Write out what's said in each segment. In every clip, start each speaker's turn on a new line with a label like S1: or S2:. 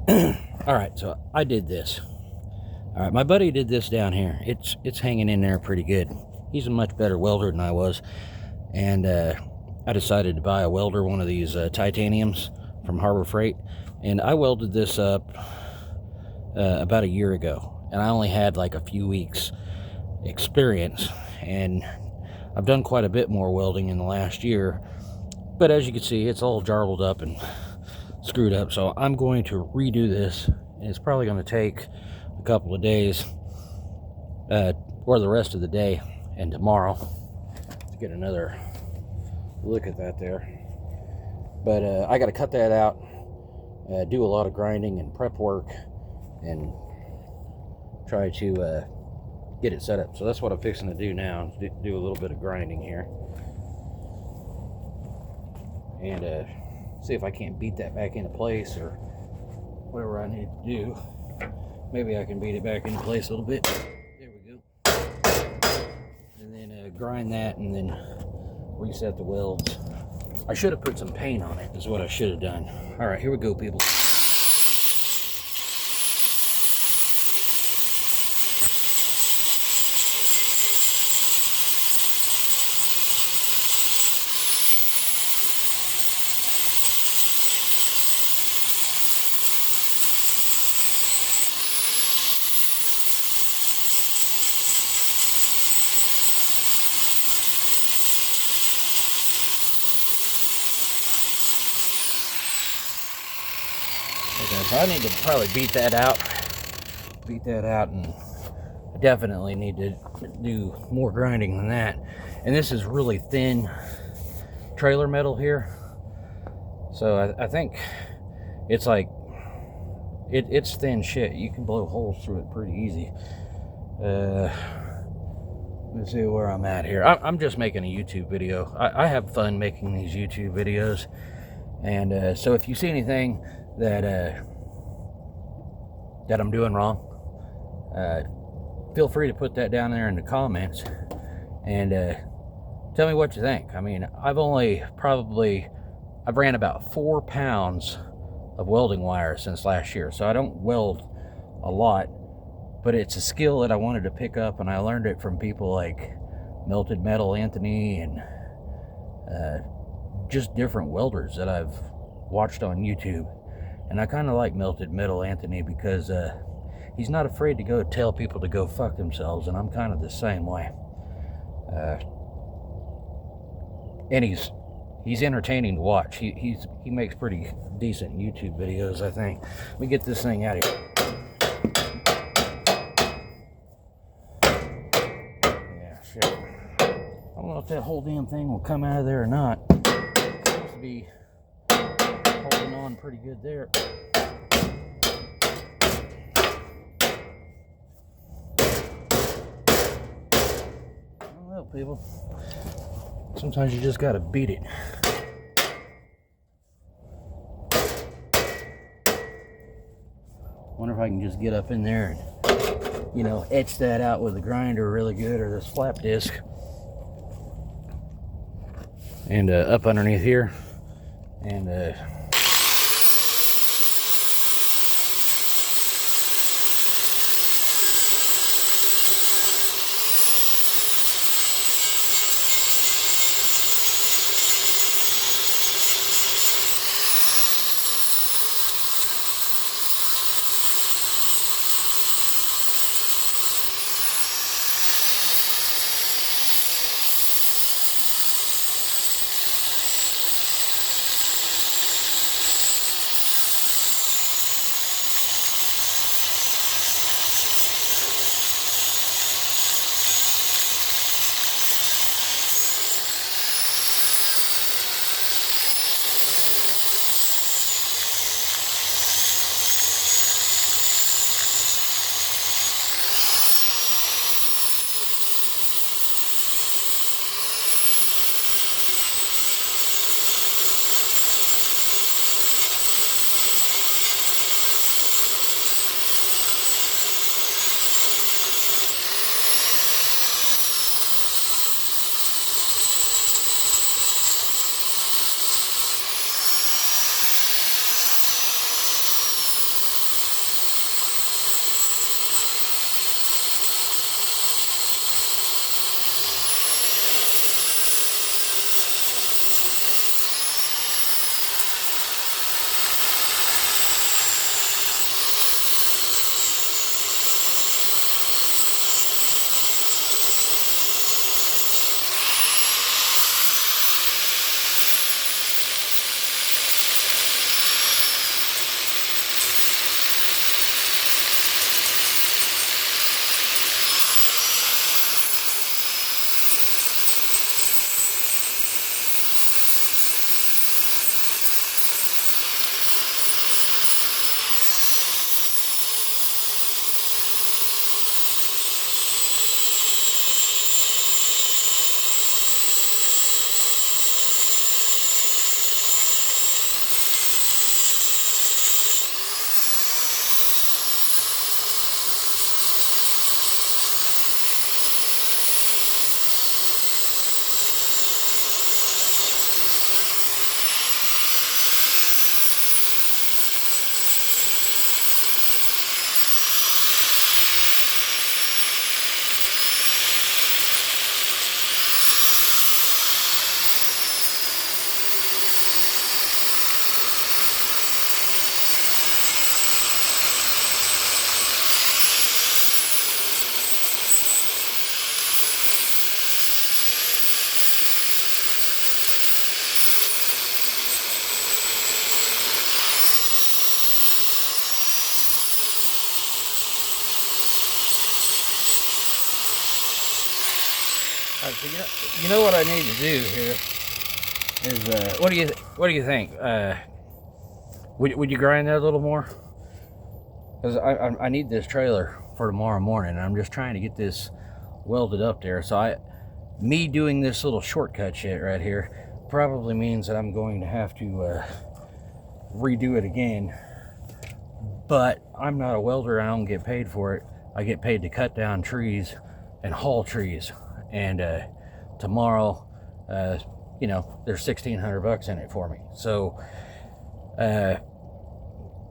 S1: All right, so I did this. All right, my buddy did this down here. It's hanging in there pretty good. He's a much better welder than I was, and I decided to buy a welder, one of these titaniums from Harbor Freight, and I welded this up about a year ago, and I only had like a few weeks experience, and I've done quite a bit more welding in the last year, but as you can see, it's all jarbled up and screwed up. So I'm going to redo this, and it's probably going to take a couple of days, or the rest of the day and tomorrow, to get another look at that there. But I got to cut that out, do a lot of grinding and prep work, and try to get it set up. So that's what I'm fixing to do now, do a little bit of grinding here, and see if I can't beat that back into place, or whatever I need to do. Maybe I can beat it back into place a little bit. There we go. And then grind that, and then reset the welds. I should have put some paint on it, is what I should have done. All right, here we go, people. Okay, so I need to probably beat that out, and I definitely need to do more grinding than that. And this is really thin trailer metal here, so I think it's like, it's thin shit. You can blow holes through it pretty easy. Let's see where I'm at here. I'm just making a YouTube video. I have fun making these YouTube videos, and so if you see anything that I'm doing wrong, feel free to put that down there in the comments, and tell me what you think. I mean, I've ran about 4 pounds of welding wire since last year, so I don't weld a lot, but it's a skill that I wanted to pick up, and I learned it from people like Melted Metal Anthony, and just different welders that I've watched on YouTube. And I kind of like Melted Metal Anthony because he's not afraid to go tell people to go fuck themselves, and I'm kind of the same way. And he's entertaining to watch. He makes pretty decent YouTube videos, I think. Let me get this thing out of here. Yeah, shit. I don't know if that whole damn thing will come out of there or not. It's supposed to be holding on pretty good there. I don't know, people. Sometimes you just gotta beat it. Wonder if I can just get up in there and, you know, etch that out with a grinder really good, or this flap disc. And up underneath here, and So you know what I need to do here is what do you think? Would you grind that a little more? Because I need this trailer for tomorrow morning, and I'm just trying to get this welded up there. So me doing this little shortcut shit right here probably means that I'm going to have to redo it again. But I'm not a welder. I don't get paid for it. I get paid to cut down trees and haul trees. And tomorrow, you know, there's $1,600 in it for me. So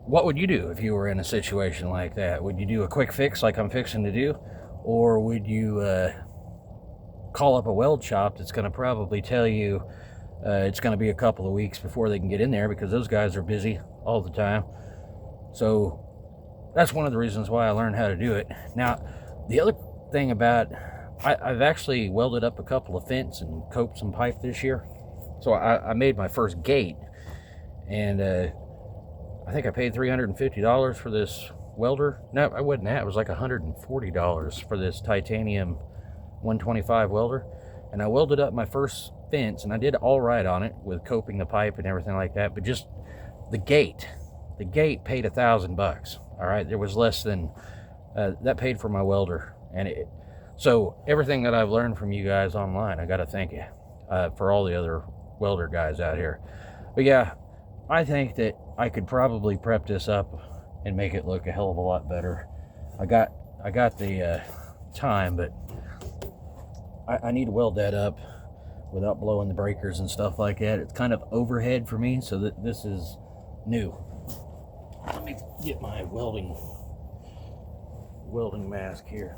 S1: what would you do if you were in a situation like that? Would you do a quick fix like I'm fixing to do? Or would you call up a weld shop that's going to probably tell you it's going to be a couple of weeks before they can get in there because those guys are busy all the time? So that's one of the reasons why I learned how to do it. Now, the other thing about, I've actually welded up a couple of fence and coped some pipe this year. So I made my first gate, and I think I paid $350 for this welder. No, I wasn't that. It was like $140 for this titanium 125 welder. And I welded up my first fence, and I did all right on it with coping the pipe and everything like that. But just the gate paid $1,000. All right, there was less than that paid for my welder. And so everything that I've learned from you guys online, I got to thank you for all the other welder guys out here. But yeah, I think that I could probably prep this up and make it look a hell of a lot better. I got the time, but I need to weld that up without blowing the breakers and stuff like that. It's kind of overhead for me, so that this is new. Let me get my welding mask here.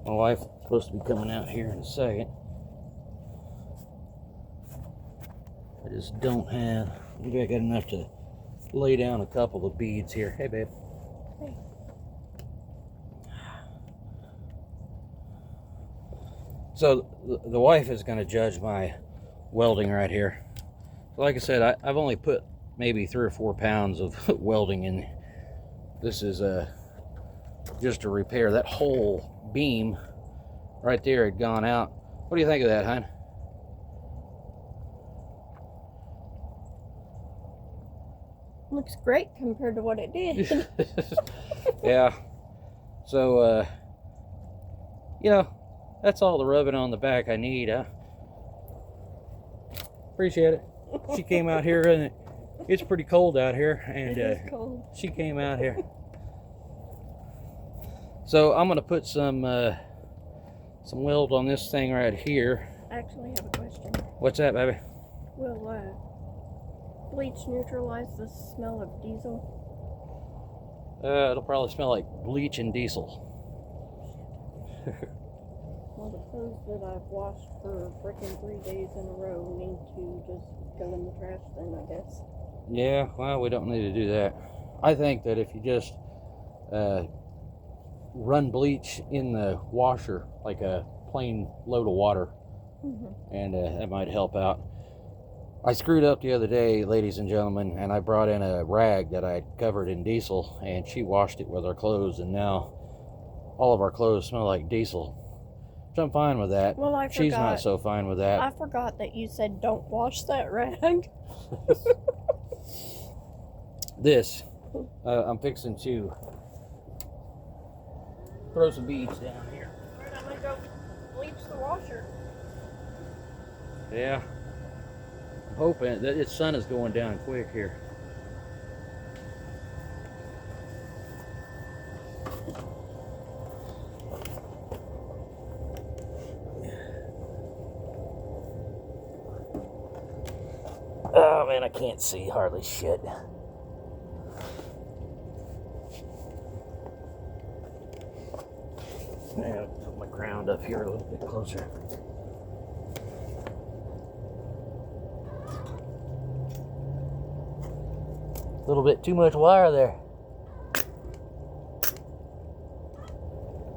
S1: My wife's supposed to be coming out here in a second. I just don't have, maybe I got enough to lay down a couple of beads here. Hey, babe.
S2: Hey.
S1: So the wife is going to judge my welding right here. So like I said, I've only put maybe 3 or 4 pounds of welding in. This is just a repair. That whole beam right there had gone out. What do you think of that, hon?
S2: Looks great compared to what it did.
S1: Yeah. So, you know, that's all the rubbing on the back I need, huh? Appreciate it. She came out here, and it's pretty cold out here, and
S2: it is cold.
S1: She came out here. So I'm gonna put some weld on this thing right here.
S2: I actually have a question.
S1: What's that, baby?
S2: Will bleach neutralize the smell of diesel?
S1: It'll probably smell like bleach and diesel.
S2: Well, the clothes that I've washed for frickin' 3 days in a row need to just go in the trash then, I guess.
S1: Yeah, well, we don't need to do that. I think that if you just run bleach in the washer, like a plain load of water, and that might help out. I screwed up the other day, ladies and gentlemen, and I brought in a rag that I covered in diesel, and she washed it with our clothes, and now all of our clothes smell like diesel. So I'm fine with that.
S2: Well, I forgot.
S1: She's not so fine with that.
S2: I forgot that you said don't wash that rag.
S1: This, I'm fixing to throw some beads down here.
S2: Alright, I'm gonna go bleach the washer.
S1: Yeah. I'm hoping that the sun is going down quick here. Oh man, I can't see hardly shit. Yeah, put my ground up here a little bit closer. A little bit too much wire there.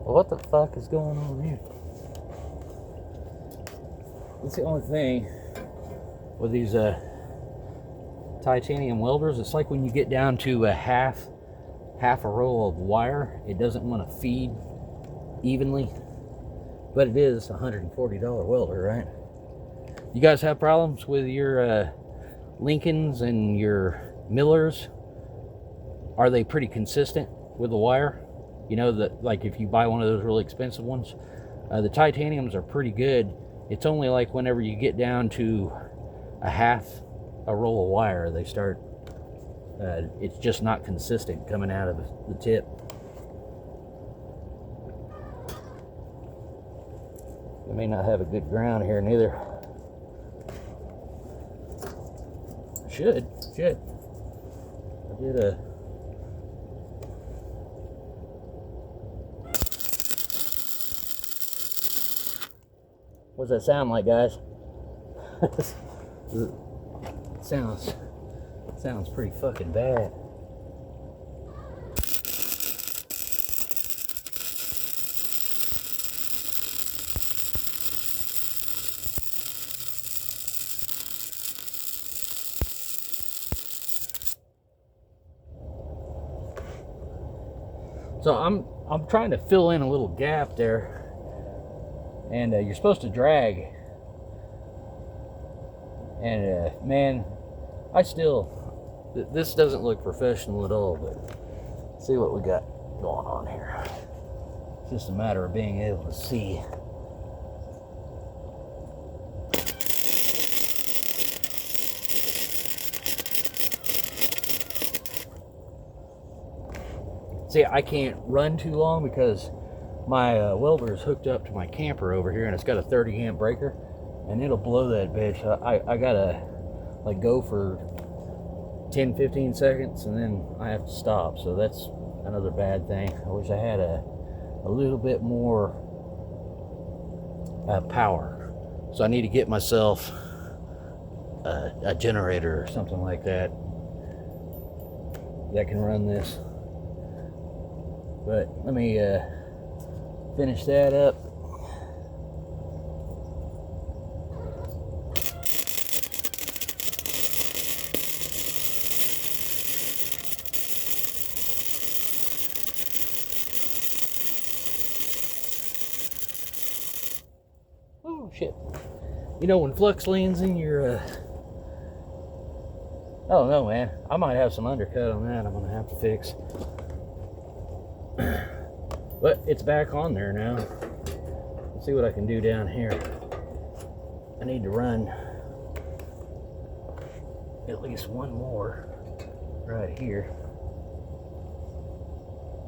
S1: Well, what the fuck is going on here? That's the only thing with these titanium welders. It's like when you get down to a half half a roll of wire, it doesn't want to feed evenly. But it is a $140 welder, right? You guys have problems with your Lincolns and your Millers? Are they pretty consistent with the wire? You know, that like if you buy one of those really expensive ones, the titaniums are pretty good. It's only like whenever you get down to a half a roll of wire, they start, it's just not consistent coming out of the tip. We may not have a good ground here neither. Should. I did a... What's that sound like, guys? Sounds pretty fucking bad. So I'm trying to fill in a little gap there, and you're supposed to drag. And man, this doesn't look professional at all, but see what we got going on here. It's just a matter of being able to see. See, I can't run too long because my welder is hooked up to my camper over here, and it's got a 30 amp breaker, and it'll blow that bitch. I gotta like go for 10-15 seconds and then I have to stop. So that's another bad thing. I wish I had a little bit more power. So I need to get myself a generator or something like that that can run this. But let me finish that up. Oh shit. You know, when flux lands in your I don't know, man. I might have some undercut on that I'm gonna have to fix. But it's back on there now. Let's see what I can do down here. I need to run at least one more right here.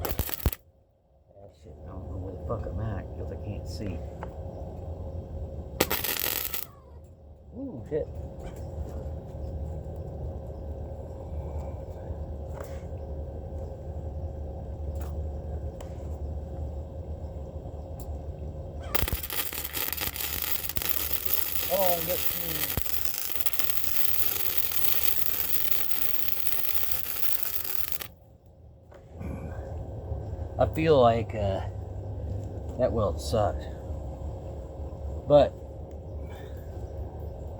S1: Ah, shit, I don't know where the fuck I'm at because I can't see. Ooh, shit. Oh, get me. I feel like that weld sucked, but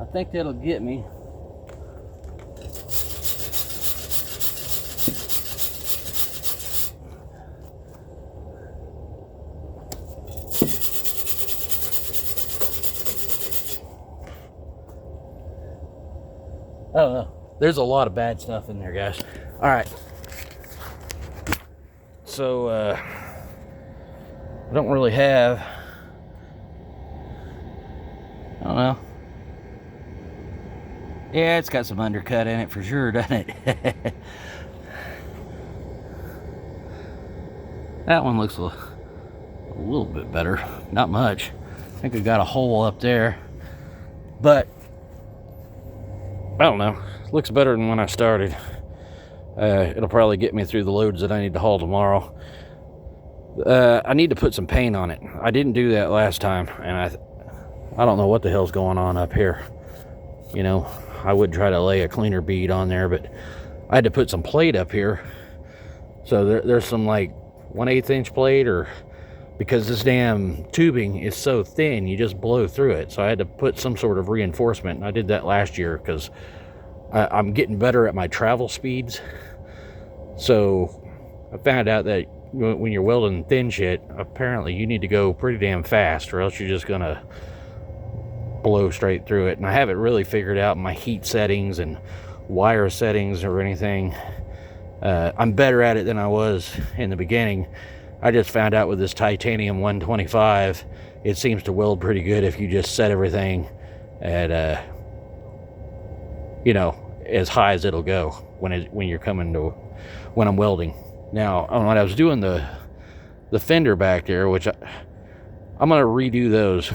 S1: I think that'll get me. I don't know. There's a lot of bad stuff in there, guys. All right. So, I don't really have, I don't know. Yeah, it's got some undercut in it for sure, doesn't it? That one looks a little bit better. Not much. I think I got a hole up there. But I don't know. Looks better than when I started. It'll probably get me through the loads that I need to haul tomorrow. I need to put some paint on it. I didn't do that last time, and I don't know what the hell's going on up here. You know, I would try to lay a cleaner bead on there, but I had to put some plate up here. So there's some like 1/8 inch plate, or because this damn tubing is so thin, you just blow through it. So I had to put some sort of reinforcement, and I did that last year because I'm getting better at my travel speeds. So I found out that when you're welding thin shit, apparently you need to go pretty damn fast, or else you're just gonna blow straight through it. And I haven't really figured out my heat settings and wire settings or anything. I'm better at it than I was in the beginning. I just found out with this titanium 125, it seems to weld pretty good if you just set everything at you know, as high as it'll go when you're coming to when I'm welding. Now, when I was doing the fender back there, which I'm gonna redo those.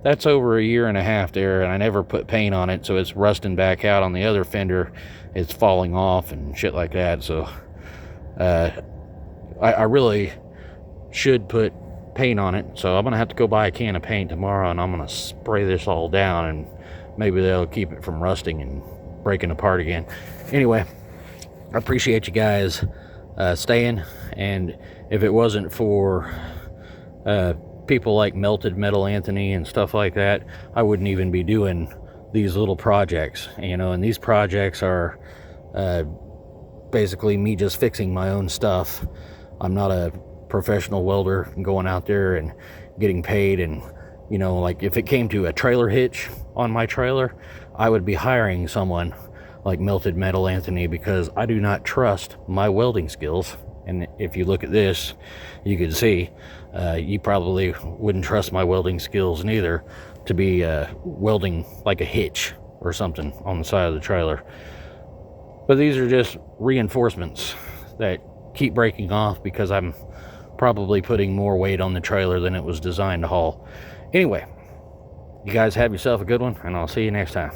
S1: That's over a year and a half there, and I never put paint on it, so it's rusting back out. On the other fender, it's falling off and shit like that. So I really should put paint on it. So I'm gonna have to go buy a can of paint tomorrow, and I'm gonna spray this all down, and maybe that'll keep it from rusting and breaking apart again. Anyway, I appreciate you guys staying, and if it wasn't for people like Melted Metal Anthony and stuff like that, I wouldn't even be doing these little projects, you know. And these projects are basically me just fixing my own stuff. I'm not a professional welder going out there and getting paid. And you know, like if it came to a trailer hitch on my trailer, I would be hiring someone like Melted Metal Anthony, because I do not trust my welding skills. And if you look at this, you can see you probably wouldn't trust my welding skills neither to be welding like a hitch or something on the side of the trailer. But these are just reinforcements that keep breaking off because I'm probably putting more weight on the trailer than it was designed to haul. Anyway, you guys have yourself a good one, and I'll see you next time.